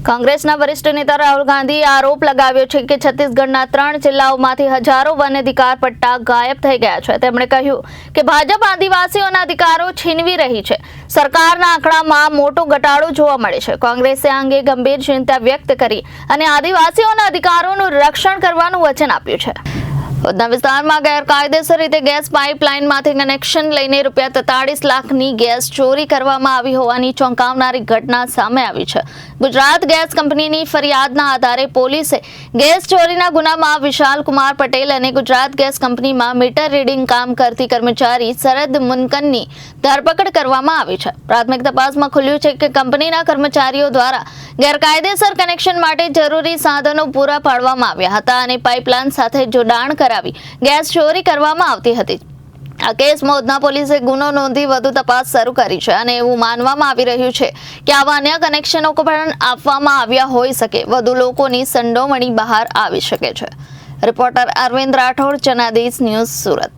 કોંગ્રેસના વરિષ્ઠ નેતા રાહુલ ગાંધીએ આરોપ લગાવ્યો છે કે છત્તીસગઢના 3 જિલ્લાઓમાંથી હજારો વન અધિકાર પટ્ટા ગાયબ થઈ ગયા છે। તેમણે કહ્યું કે ભાજપ આદિવાસીઓના અધિકારો છીનવી રહી છે। સરકારના આંકડામાં મોટો ઘટાડો જોવા મળે છે। કોંગ્રેસે આ અંગે ગંભીર ચિંતા વ્યક્ત કરી અને આદિવાસીઓના અધિકારોનું રક્ષણ કરવાનું વચન આપ્યું છે। ઉધના વિસ્તારમાં ગેરકાયદેસર રીતે ગેસ પાઇપલાઇનમાંથી કનેક્શન લઈને ₹43 લાખની ગેસ ચોરી કરવામાં આવી હોવાની ચોંકાવનારી ઘટના સામે આવી છે। ગુજરાત ગેસ કંપનીની ફરિયાદના આધારે પોલીસે ગેસ ચોરીના ગુનામાં વિશાલ કુમાર પટેલ અને ગુજરાત ગેસ કંપનીમાં મીટર રીડિંગ કામ કરતી કર્મચારી શરદ મુનકનની ધરપકડ કરવામાં આવી છે। પ્રાથમિક તપાસમાં ખુલ્યું છે કે કંપનીના કર્મચારીઓ દ્વારા ગેરકાયદેસર કનેક્શન માટે જરૂરી સાધનો પૂરા પાડવામાં આવ્યા હતા અને પાઇપલાઇન સાથે જોડાણ કરાવી ગેસ ચોરી કરવામાં આવતી હતી। આ કેસમાં ઉધના પોલીસે ગુનો નોંધી વધુ તપાસ શરૂ કરી છે અને એવું માનવામાં આવી રહ્યું છે કે આવા અન્ય કનેક્શનો પણ આપવામાં આવ્યા હોઈ શકે। વધુ લોકોની સંડોવણી બહાર આવી શકે છે। Reporter Arvind Rathod, Janadesh news, Surat.